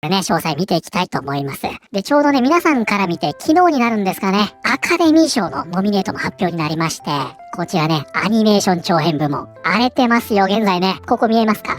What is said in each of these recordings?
ね、詳細見ていきたいと思います。で、ちょうどね、皆さんから見て昨日になるんですかね、アカデミー賞のノミネートも発表になりまして、こちらね、アニメーション長編部門。荒れてますよ、現在ね。ここ見えますか？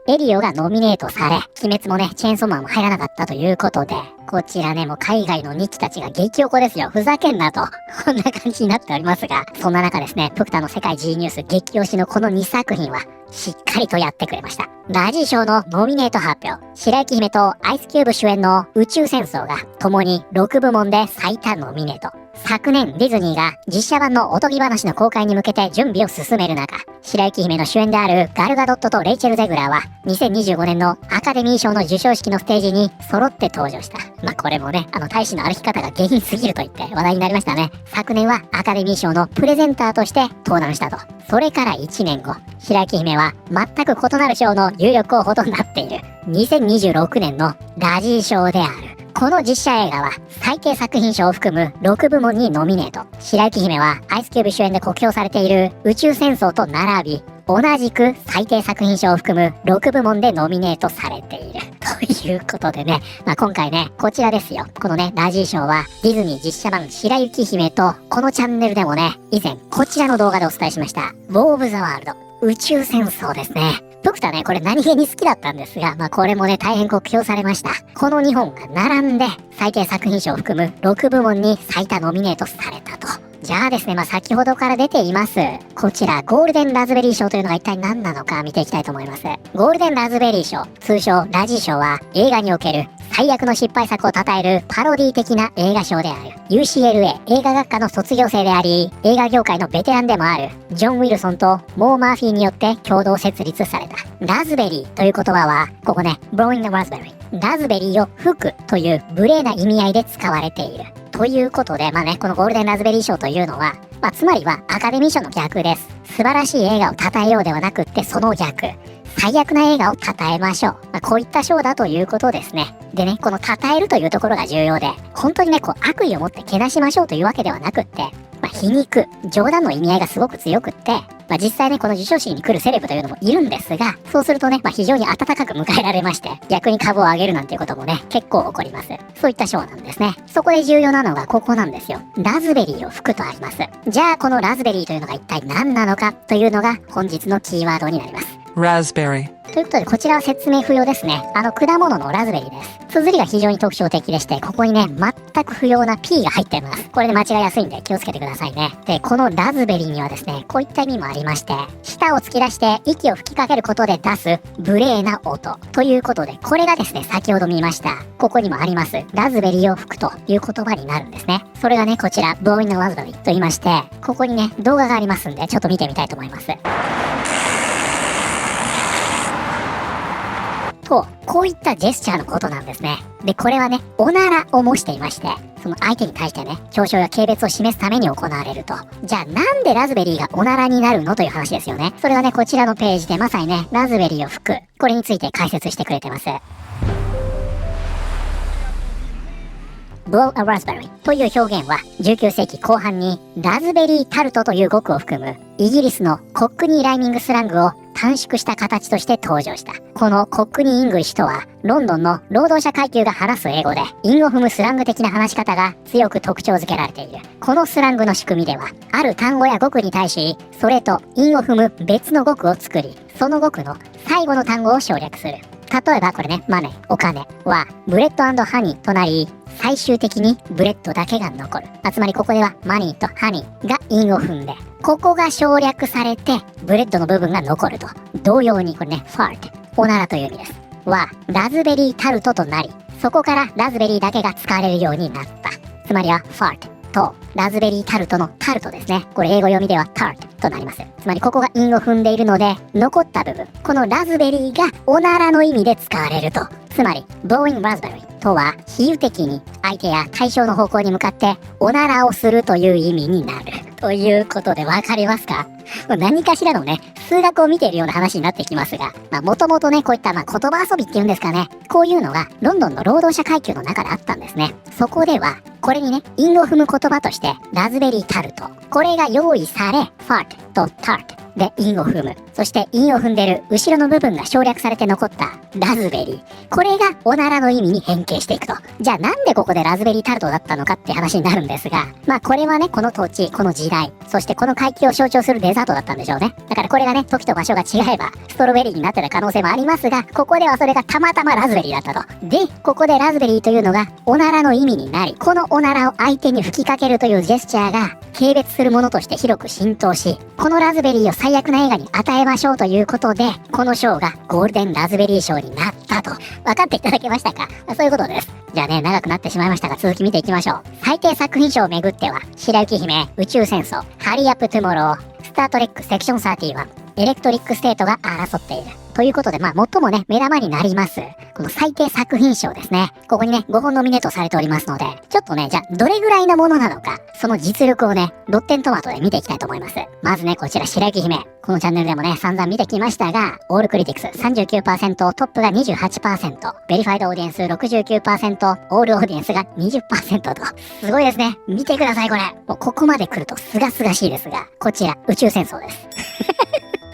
エリオがノミネートされ、鬼滅もね、チェーンソーマンも入らなかったということで、こちらね、もう海外の日記たちが激おこですよ。ふざけんなと。こんな感じになっておりますが、そんな中ですね、プクタの世界 G ニュース激推しのこの2作品は、しっかりとやってくれました。ラジー賞のノミネート発表。白雪姫とアイスキューブ主演の宇宙戦争が共に6部門で最多ノミネート。昨年ディズニーが実写版のおとぎ話の公開に向けて準備を進める中、白雪姫の主演であるガルガドットとレイチェル・ゼグラーは2025年のアカデミー賞の授賞式のステージに揃って登場した。これもね、大使の歩き方が下品すぎると言って話題になりましたね。昨年はアカデミー賞のプレゼンターとして登壇したと。それから1年後、白雪姫は全く異なる賞の有力候補となっている2026年のラジー賞である。この実写映画は最低作品賞を含む6部門にノミネート。白雪姫はアイスキューブ主演で酷評されている宇宙戦争と並び、同じく最低作品賞を含む6部門でノミネートされている。ということでね、今回ね、こちらですよ。このね、ラジー賞はディズニー実写版白雪姫と、このチャンネルでもね、以前こちらの動画でお伝えしました、ウォー・オブ・ザ・ワールド、宇宙戦争ですね。プクタね、これ何気に好きだったんですが、これもね、大変酷評されました。この2本が並んで、最低作品賞を含む6部門に最多ノミネートされたと。じゃあですね、先ほどから出ています、こちら、ゴールデンラズベリー賞というのが一体何なのか見ていきたいと思います。ゴールデンラズベリー賞、通称ラジー賞は、映画における最悪の失敗作を称えるパロディ的な映画賞である。UCLA 映画学科の卒業生であり、映画業界のベテランでもある、ジョン・ウィルソンとモー・マーフィーによって共同設立された。ラズベリーという言葉は、ここね、blowing the raspberry。ラズベリーを吹くという無礼な意味合いで使われている。ということで、このゴールデンラズベリー賞というのは、つまりはアカデミー賞の逆です。素晴らしい映画を称えようではなくって、その逆。最悪な映画を称えましょう。こういった賞だということですね。でね、この称えるというところが重要で、本当にね、悪意を持ってけなしましょうというわけではなくって、皮肉、冗談の意味合いがすごく強くって、実際ね、この授賞式に来るセレブというのもいるんですが、そうするとね、非常に温かく迎えられまして、逆に株を上げるなんていうこともね、結構起こります。そういった賞なんですね。そこで重要なのがここなんですよ。ラズベリーを吹くとあります。じゃあ、このラズベリーというのが一体何なのかというのが本日のキーワードになります。Raspberry。ということで、こちらは説明不要ですね。果物のラズベリーです。綴りが非常に特徴的でして、ここにね、全く不要な P が入っています。これで間違いやすいんで気をつけてくださいね。で、このラズベリーにはですね、こういった意味もありまして、舌を突き出して息を吹きかけることで出す無礼な音。ということで、これがですね、先ほど見ました。ここにもあります。ラズベリーを吹くという言葉になるんですね。それがね、こちら、blowing the raspberry と言いまして、ここにね、動画がありますんで、ちょっと見てみたいと思います。こういったジェスチャーのことなんですね。で、これはね、おならを模していまして、その相手に対してね、表彰や軽蔑を示すために行われると。じゃあなんでラズベリーがおならになるのという話ですよね。それはね、こちらのページでまさにね、ラズベリーを吹く。これについて解説してくれてます。blow a raspberry という表現は19世紀後半にラズベリータルトという語句を含むイギリスのコックニーライミングスラングを短縮した形として登場した。このコックニーイングリッシュとはロンドンの労働者階級が話す英語で韻を踏むスラング的な話し方が強く特徴づけられている。このスラングの仕組みではある単語や語句に対しそれと韻を踏む別の語句を作り、その語句の最後の単語を省略する。例えばこれね、マネー、お金はブレッド&ハニーとなり、最終的にブレッドだけが残る。つまりここではマニーとハニーが韻を踏んで、ここが省略されてブレッドの部分が残ると。同様にこれね、ファート、おならという意味です。はラズベリータルトとなり、そこからラズベリーだけが使われるようになった。つまりはファートとラズベリータルトのタルトですね。これ英語読みではタルトとなります。つまりここが韻を踏んでいるので、残った部分、このラズベリーがおならの意味で使われると。つまり blowing raspberry とは比喩的に相手や対象の方向に向かっておならをするという意味になる。ということでわかりますか？何かしらのね、数学を見ているような話になってきますが、もともとね、こういった言葉遊びっていうんですかね、こういうのがロンドンの労働者階級の中であったんですね。そこでは、これにね、韻を踏む言葉として、ラズベリータルト。これが用意され、ファートとタルトで韻を踏む。そして韻を踏んでる後ろの部分が省略されて残ったラズベリー。これがおならの意味に変形していくと。じゃあなんでここでラズベリータルトだったのかって話になるんですが、まあこれはね、この土地、この時代、そしてこの海域を象徴するデザートだったんでしょうね。だからこれがね、時と場所が違えば、ストロベリーになってた可能性もありますが、ここではそれがたまたまラズベリーだったと。で、ここでラズベリーというのがおならの意味になり、このおならを相手に吹きかけるというジェスチャーが軽蔑するものとして広く浸透し、このラズベリーを最悪な映画に与えましょうということで、この賞がゴールデンラズベリー賞になったと。分かっていただけましたか？そういうことです。じゃあね、長くなってしまいましたが、続き見ていきましょう。最低作品賞をめぐっては、白雪姫、宇宙戦争、ハリーアップトゥモロー、スタートレックセクション31、エレクトリックステートが争っている。ということで、まあ、最もね、目玉になります。この最低作品賞ですね。ここにね、5本ノミネートされておりますので、ちょっとね、じゃあ、どれぐらいのものなのか、その実力をね、ロッテントマトで見ていきたいと思います。まずね、こちら、白雪姫。このチャンネルでもね、散々見てきましたが、オールクリティクス 39%、トップが 28%、ベリファイドオーディエンス 69%、オールオーディエンスが 20% と。すごいですね。見てください、これ。もうここまで来るとすがすがしいですが、こちら、宇宙戦争です。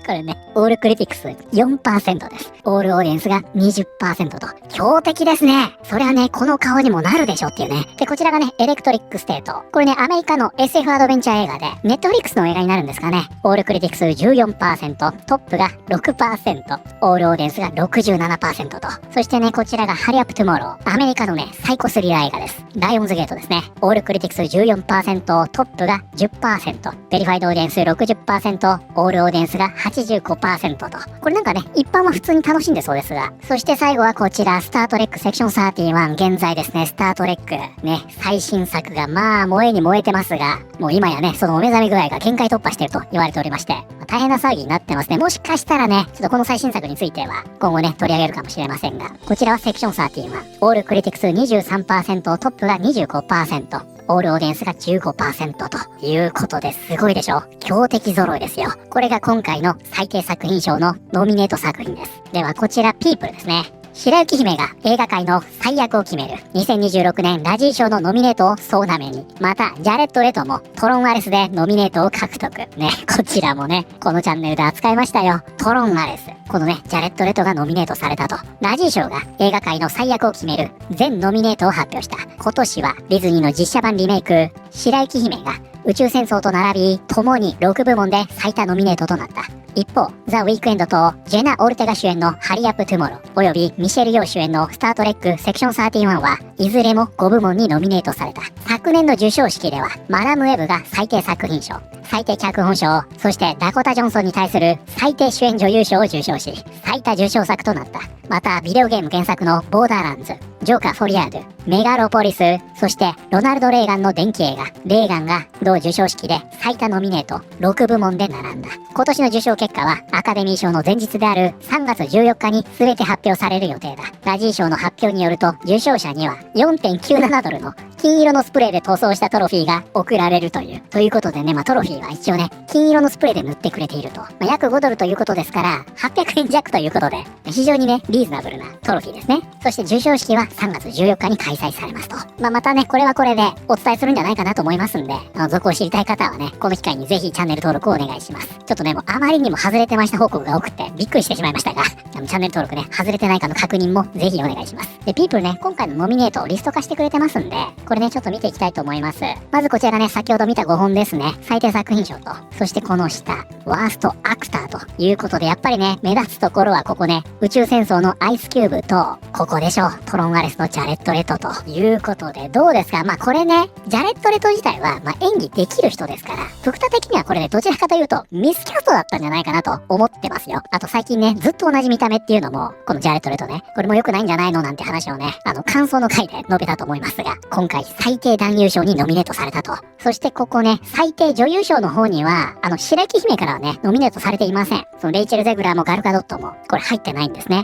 これね、オールクリティクス 4% です。オールオーディエンスが 20% と。強敵ですね。そりゃね、この顔にもなるでしょっていうね。で、こちらがね、エレクトリックステート。これね、アメリカの SF アドベンチャー映画で、ネットフリックスの映画になるんですかね。オールクリティクス 14%、トップが 6%、オールオーディエンスが 67% と。そしてね、こちらがハリーアップトゥモロー。アメリカのね、サイコスリラー映画です。ライオンズゲートですね。オールクリティクス 14%、トップが 10%、ベリファイドオーディエンス 60%、オールオーディエンスが 85% と。これなんかね、一般は普通に楽しんでそうですが。そして最後はこちら、スタートレックセクション31。現在ですね、スタートレック。ね、最新作がまあ燃えに燃えてますが、もう今やね、そのお目覚め具合が限界突破していると言われておりまして、大変な騒ぎになってますね。もしかしたらね、ちょっとこの最新作については、今後ね、取り上げるかもしれませんが、こちらはセクション31。オールクリティクス 23%、トップが 25%。オールオーディエンスが 15% ということですごいでしょ。強敵揃いですよ。これが今回の最低作品賞のノミネート作品です。ではこちらピープルですね。白雪姫が映画界の最悪を決める2026年ラジー賞のノミネートを総なめに、またジャレット・レトもトロン・アレスでノミネートを獲得ね。こちらもね、このチャンネルで扱いましたよ。トロン・アレス、このね、ジャレット・レトがノミネートされたと。ラジー賞が映画界の最悪を決める全ノミネートを発表した。今年はディズニーの実写版リメイク白雪姫が宇宙戦争と並び、共に6部門で最多ノミネートとなった。一方、ザ・ウィークエンドとジェナ・オルテガ主演のハリーアップ・トゥモロー、およびミシェル・ヨー主演のスタートレックセクション31はいずれも5部門にノミネートされた。昨年の授賞式では、マダム・ウェブが最低作品賞、最低脚本賞、そしてダコタ・ジョンソンに対する最低主演女優賞を受賞し、最多受賞作となった。また、ビデオゲーム原作のボーダーランズ、ジョーカー・フォリアード、メガロポリス、そしてロナルド・レーガンの伝記映画、レーガンが同授賞式で最多ノミネート6部門で並んだ。今年の受賞結果はアカデミー賞の前日である3月14日に全て発表される予定だ。ラジー賞の発表によると、受賞者には $4.97 の金色のスプレーで塗装したトロフィーが贈られるという。ということでね、トロフィーは一応ね、金色のスプレーで塗ってくれていると。約$5ということですから、800円弱ということで、非常にね、リーズナブルなトロフィーですね。そして授賞式は3月14日に開催されますと。またね、これはこれでお伝えするんじゃないかなと思いますんで、続を知りたい方はね、この機会にぜひチャンネル登録をお願いします。ちょっとね、もうあまりにも外れてました報告が多くて、びっくりしてしまいましたが、チャンネル登録ね、外れてないかの確認もぜひお願いします。で、ピープルね、今回のノミネートをリスト化してくれてますんで、これね、ちょっと見ていきたいと思います。まずこちらね、先ほど見た5本ですね。最低作品賞と、そしてこの下、ワーストアクターということで、やっぱりね、目立つところはここね、宇宙戦争のアイスキューブと、ここでしょ、トロン・アレスのジャレット・レトということで、どうですか？これね、ジャレット・レト自体は、演技できる人ですから、福田的にはこれね、どちらかというと、ミスキャストだったんじゃないかなと思ってますよ。あと最近ね、ずっと同じ見た目っていうのも、このジャレット・レトね、これも良くないんじゃないのなんて話をね、感想の回で述べたと思いますが、今回最低男優賞にノミネートされたと。そしてここね、最低女優賞の方には、白雪姫からはね、ノミネートされていません。そのレイチェル・ゼグラーもガルガドットも、これ入ってないんですね。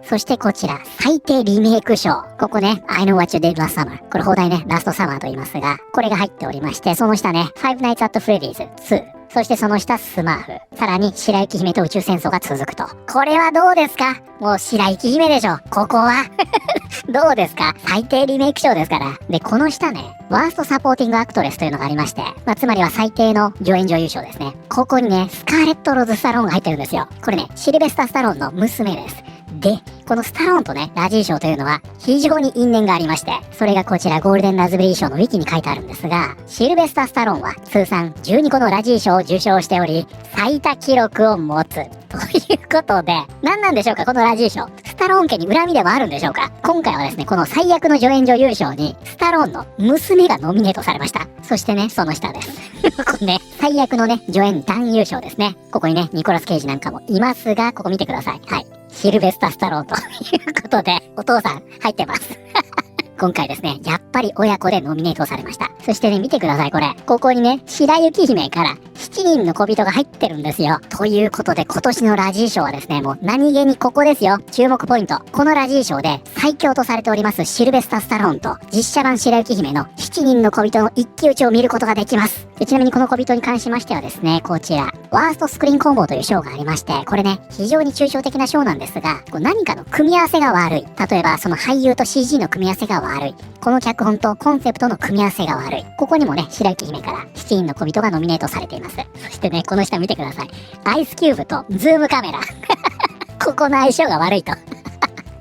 そしてこちら、最低リメイク賞。ここね、I Know What You Did Last Summer。これ放題ね、ラストサマーと言いますが、これが入っておりまして、その下ね、Five Nights at Freddy's 2。そしてその下スマーフ。さらに白雪姫と宇宙戦争が続くと。これはどうですか？もう白雪姫でしょ。ここは。どうですか？最低リメイク賞ですから。で、この下ね、ワーストサポーティングアクトレスというのがありまして、つまりは最低の助演女優賞ですね。ここにね、スカーレット・ローズ・スタローンが入ってるんですよ。これね、シルベスター・スタローンの娘です。で、このスタローンとね、ラジー賞というのは非常に因縁がありまして、それがこちらゴールデンラズベリー賞のウィキに書いてあるんですが、シルベスター・スタローンは通算12個のラジー賞を受賞しており、最多記録を持つ。ということで、何なんでしょうか、このラジー賞。スタローン家に恨みでもあるんでしょうか。今回はですね、この最悪の助演女優賞に、スタローンの娘がノミネートされました。そしてね、その下です。これね、最悪のね、助演男優賞ですね。ここにね、ニコラス・ケイジなんかもいますが、ここ見てください。はい。シルベスター・スタローンということで、お父さん入ってます。今回ですね、やっぱり親子でノミネートされました。そしてね、見てください、これ。ここにね、白雪姫から7人の小人が入ってるんですよ。ということで、今年のラジー賞はですね、もう何気にここですよ。注目ポイント。このラジー賞で最強とされておりますシルベスタ・スタローンと実写版白雪姫の7人の小人の一騎打ちを見ることができます。で、ちなみにこの小人に関しましてはですね、こちら、ワーストスクリーンコンボという賞がありまして、これね、非常に抽象的な賞なんですが、こう何かの組み合わせが悪い。例えば、その俳優と CG の組み合わせが悪い。この脚本とコンセプトの組み合わせが悪い。ここにもね、白雪姫から7人の小人がノミネートされています。そしてね、この下見てください。アイスキューブとズームカメラ。ここの相性が悪いと。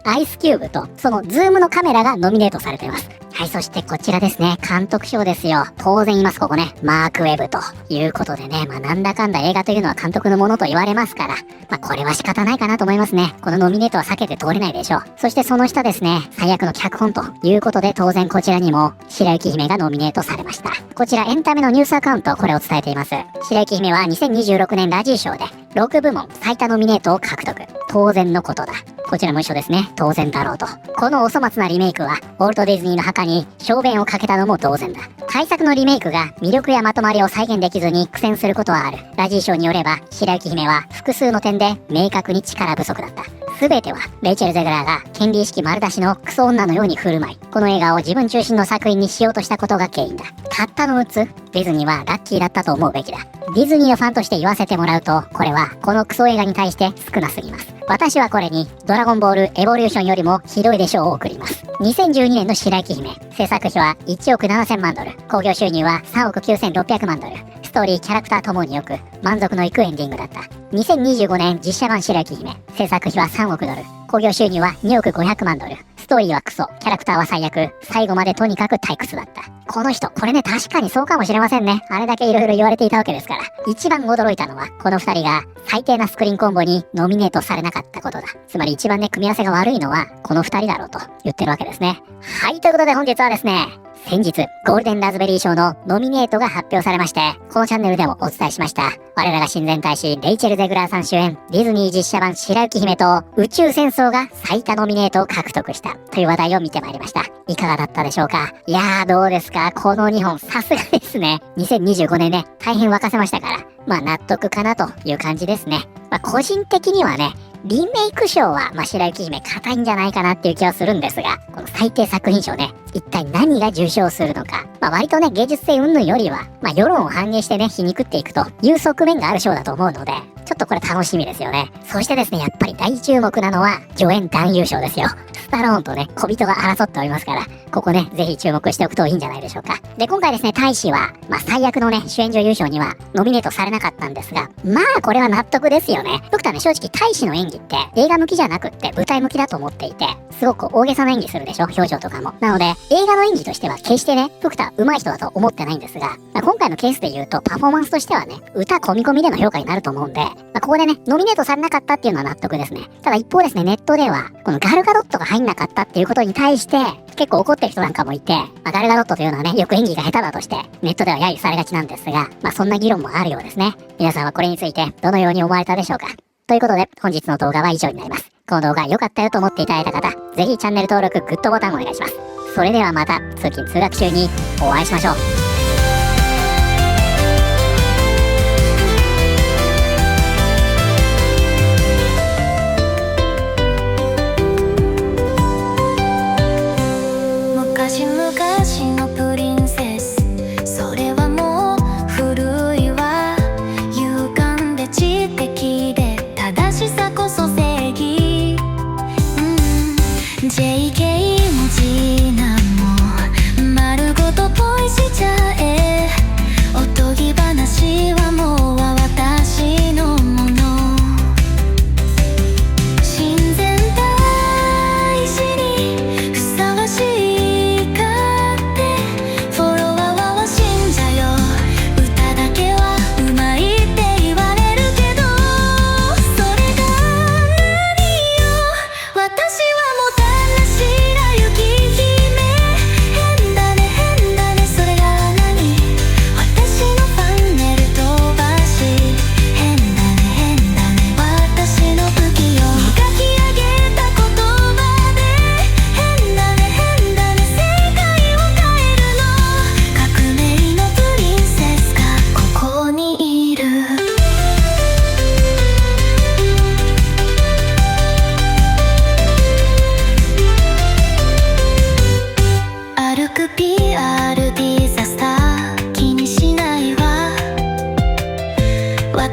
アイスキューブとそのズームのカメラがノミネートされています。はい、そしてこちらですね、監督賞ですよ。当然います、ここね。マーク・ウェブということでね、なんだかんだ映画というのは監督のものと言われますから、これは仕方ないかなと思いますね。このノミネートは避けて通れないでしょう。そしてその下ですね、最悪の脚本ということで、当然こちらにも白雪姫がノミネートされました。こちらエンタメのニュースアカウント、これを伝えています。白雪姫は2026年ラジー賞で6部門最多ノミネートを獲得。当然のことだ。こちらも一緒ですね。当然だろうと。このお粗末なリメイクは、ウォルト・ディズニーの墓に小便をかけたのも同然だ。対策のリメイクが魅力やまとまりを再現できずに苦戦することはある。ラジー賞によれば、白雪姫は複数の点で明確に力不足だった。すべては、レイチェル・ゼグラーが権利意識丸出しのクソ女のように振る舞い、この映画を自分中心の作品にしようとしたことが原因だ。たったの6つ、ディズニーはラッキーだったと思うべきだ。ディズニーのファンとして言わせてもらうと、これはこのクソ映画に対して少なすぎます。私はこれにドラゴンボールエボリューションよりもひどいでしょうを送ります。2012年の白雪姫、制作費は1億7000万ドル、興行収入は3億9600万ドル、ストーリーキャラクターともによく満足のいくエンディングだった。2025年実写版白雪姫、制作費は3億ドル、興行収入は2億500万ドル、ストーリーはクソ、キャラクターは最悪、最後までとにかく退屈だった。この人、これね、確かにそうかもしれませんね。あれだけ色々言われていたわけですから。一番驚いたのは、この二人が最低なスクリーンコンボにノミネートされなかったことだ。つまり一番ね、組み合わせが悪いのは、この二人だろうと言ってるわけですね。はい、ということで本日はですね、先日、ゴールデンラズベリー賞のノミネートが発表されまして、このチャンネルでもお伝えしました。我らが親善大使、レイチェル・ゼグラーさん主演、ディズニー実写版白雪姫と宇宙戦争が最多ノミネートを獲得したという話題を見てまいりました。いかがだったでしょうか？いやー、どうですか？この2本、さすがですね。2025年ね、大変沸かせましたから、納得かなという感じですね。個人的にはね、リメイク賞は、白雪姫硬いんじゃないかなっていう気はするんですが、この最低作品賞ね、一体何が受賞するのか。割とね、芸術性云々よりは、世論を反映してね、皮肉っていくという側面がある賞だと思うので、ちょっとこれ楽しみですよね。そしてですね、やっぱり大注目なのは、助演男優賞ですよ。スタローンとね、小人が争っておりますから、ここね、ぜひ注目しておくといいんじゃないでしょうか。で、今回ですね、大使は、最悪のね、主演女優賞にはノミネートされなかったんですが、これは納得ですよね。僕とはね、正直大使の演技って映画向きじゃなくって舞台向きだと思っていて、すごく大げさな演技するでしょ、表情とかも。なので、映画の演技としては決してね、福田上手い人だと思ってないんですが、今回のケースで言うと、パフォーマンスとしてはね、歌込み込みでの評価になると思うんで、ここでね、ノミネートされなかったっていうのは納得ですね。ただ一方ですね、ネットでは、このガルガドットが入んなかったっていうことに対して、結構怒ってる人なんかもいて、ガルガドットというのはね、よく演技が下手だとして、ネットでは揶揄されがちなんですが、そんな議論もあるようですね。皆さんはこれについて、どのように思われたでしょうか？ということで、本日の動画は以上になります。この動画良かったよと思っていただいた方、ぜひチャンネル登録、グッドボタンをお願いします。それではまた、通勤通学中にお会いしましょう。昔々のプリンセス、それはもう古いわ。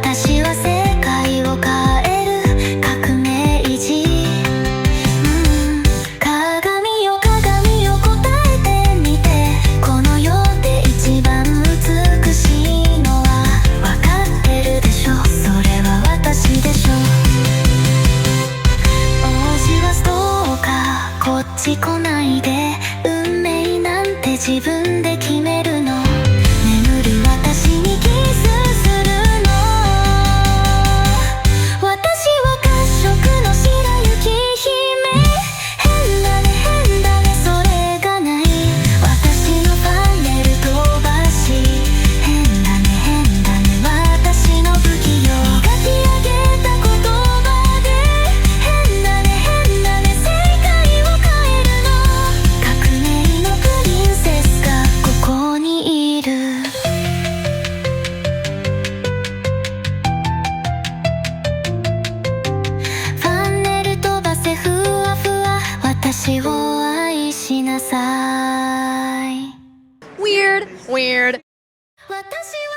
私は世界を変える革命児、鏡よ鏡よ答えてみて、この世で一番美しいのは分かってるでしょ、それは私でしょ。王子はストーカー、こっち来ないで、運命なんて自分で決めるの、眠る私にキスするの、私は褐色の白雪姫、変だね変だねそれがない、私のファンネル飛ばし、変だね変だね私の武器よ、磨き上げた言葉で、変だね変だね世界を変えるの、革命のプリンセスがここにいる。ファンネル飛ばせふわふわ、私を愛しなさい。 Weird. 私は